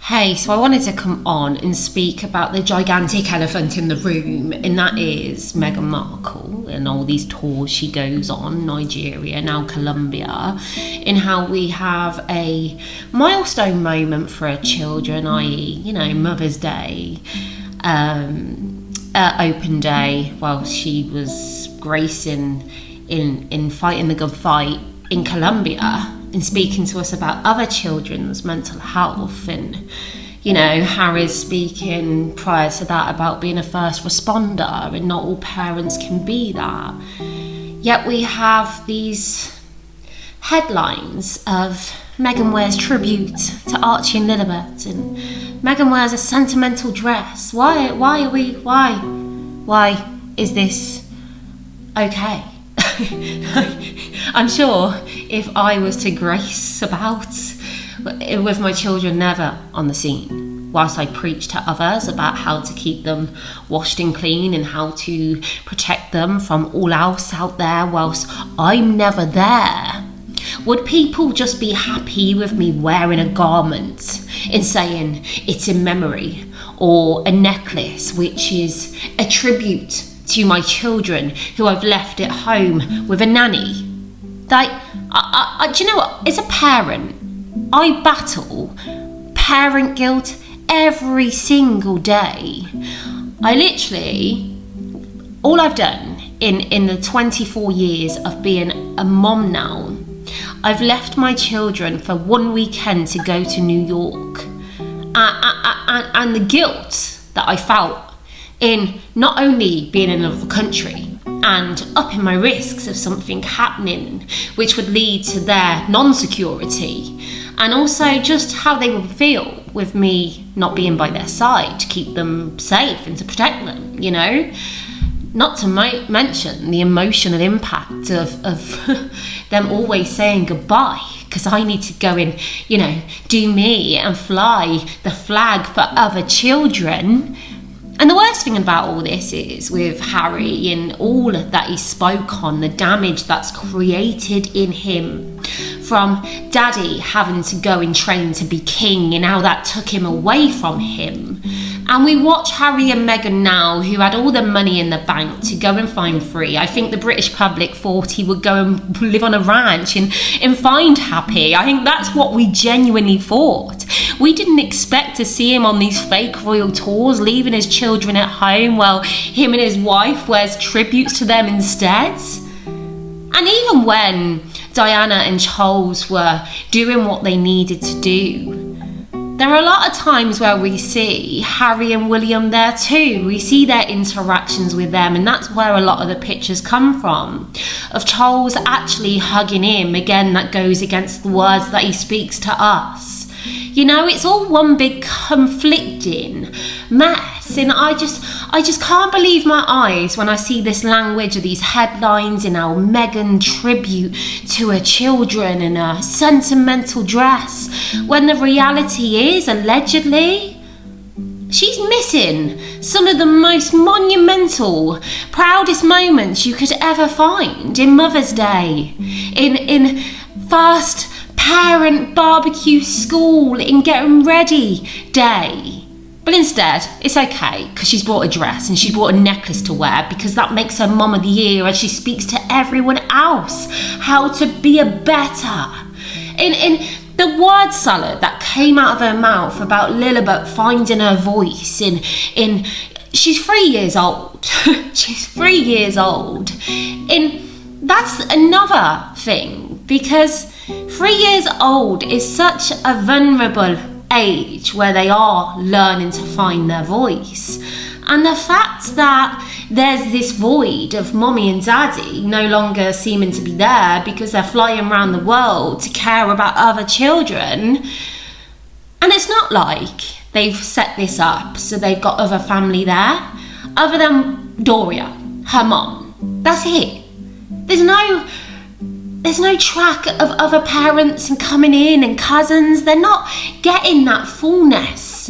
Hey, so I wanted to come on and speak about the gigantic elephant in the room, and that is Meghan Markle and all these tours she goes on, Nigeria, now Colombia, in how we have a milestone moment for her children, i.e., Mother's Day, open day, while she was gracing in fighting the good fight in Colombia, and speaking to us about other children's mental health. And Harry's speaking prior to that about being a first responder, and not all parents can be that. Yet we have these headlines of Meghan wears tribute to Archie and Lilibet, and Meghan wears a sentimental dress. Why is this okay? I'm sure if I was to grace about with my children never on the scene, whilst I preach to others about how to keep them washed and clean and how to protect them from all else out there, whilst I'm never there, would people just be happy with me wearing a garment and saying it's in memory, or a necklace which is a tribute to my children who I've left at home with a nanny? Like, do you know what? As a parent, I battle parent guilt every single day. All I've done in the 24 years of being a mom now, I've left my children for one weekend to go to New York. And the guilt that I felt in not only being in another country and upping my risks of something happening which would lead to their non-security, and also just how they would feel with me not being by their side to keep them safe and to protect them, Not to mention the emotional impact of them always saying goodbye, because I need to go and, do me and fly the flag for other children. And the worst thing about all this is with Harry and all that he spoke on, the damage that's created in him from daddy having to go and train to be king, and how that took him away from him. And we watch Harry and Meghan now, who had all the money in the bank to go and find free. I think the British public thought he would go and live on a ranch and find happy. I think that's what we genuinely thought. We didn't expect to see him on these fake royal tours, leaving his children at home while him and his wife wears tributes to them instead. And even when Diana and Charles were doing what they needed to do, there are a lot of times where we see Harry and William there too. We see their interactions with them, and that's where a lot of the pictures come from, of Charles actually hugging him. Again, that goes against the words that he speaks to us. It's all one big conflicting mess, and I just can't believe my eyes when I see this language of these headlines and how Meghan tribute to her children in a sentimental dress, when the reality is, allegedly, she's missing some of the most monumental, proudest moments you could ever find in Mother's Day, in first parent barbecue school, in getting ready day. But instead, it's okay, because she's bought a dress and she's bought a necklace to wear, because that makes her Mom of the Year, as she speaks to everyone else how to be a better. In the word salad that came out of her mouth about Lilibet finding her voice in she's 3 years old. She's 3 years old. And that's another thing, because 3 years old is such a vulnerable age where they are learning to find their voice. And the fact that there's this void of mommy and daddy no longer seeming to be there because they're flying around the world to care about other children. And it's not like they've set this up so they've got other family there, other than Doria, her mom. That's it. There's no track of other parents and coming in and cousins. They're not getting that fullness.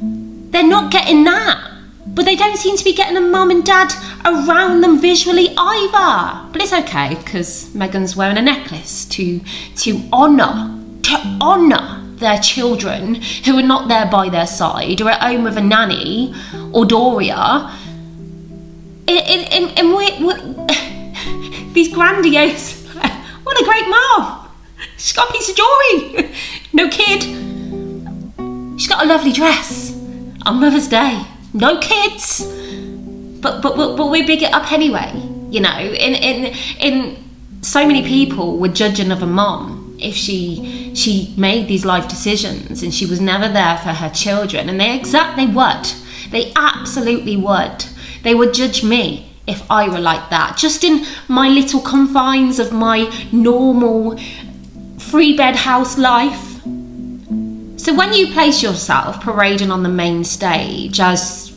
They're not getting that. But they don't seem to be getting a mum and dad around them visually either. But it's okay, because Meghan's wearing a necklace to honour their children who are not there by their side, or at home with a nanny or Doria. And we're these grandiose, what a great mom. She's got a piece of jewellery. No kid. She's got a lovely dress on Mother's Day. No kids. But we big it up anyway, you know. In so many people would judge another mom if she made these life decisions and she was never there for her children. And they would. They absolutely would. They would judge me if I were like that, just in my little confines of my normal 3-bed house life. So when you place yourself parading on the main stage as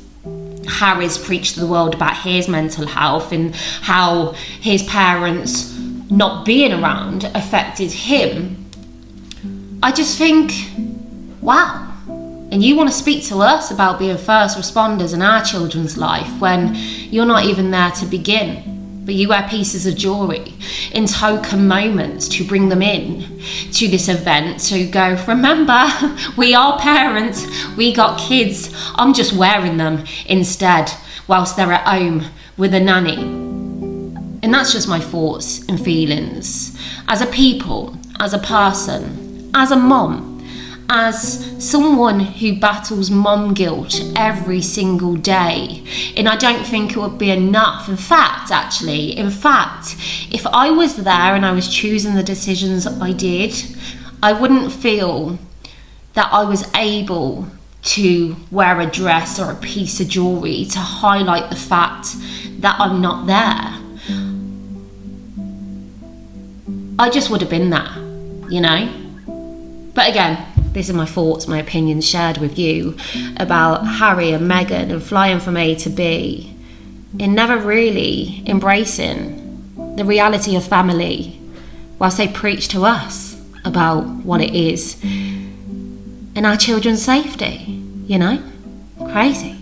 Harry's preached to the world about his mental health and how his parents not being around affected him, I just think, wow. And you want to speak to us about being first responders in our children's life when you're not even there to begin, but you wear pieces of jewellery in token moments to bring them in to this event to go, remember, we are parents, we got kids, I'm just wearing them instead whilst they're at home with a nanny. And that's just my thoughts and feelings as a people, as a person, as a mom, as someone who battles mom guilt every single day. And I don't think it would be enough. In fact, if I was there and I was choosing the decisions I did, I wouldn't feel that I was able to wear a dress or a piece of jewellery to highlight the fact that I'm not there. I just would have been there, you know? But again, these are my thoughts, my opinions shared with you about Harry and Meghan and flying from A to B and never really embracing the reality of family whilst they preach to us about what it is and our children's safety, you know? Crazy.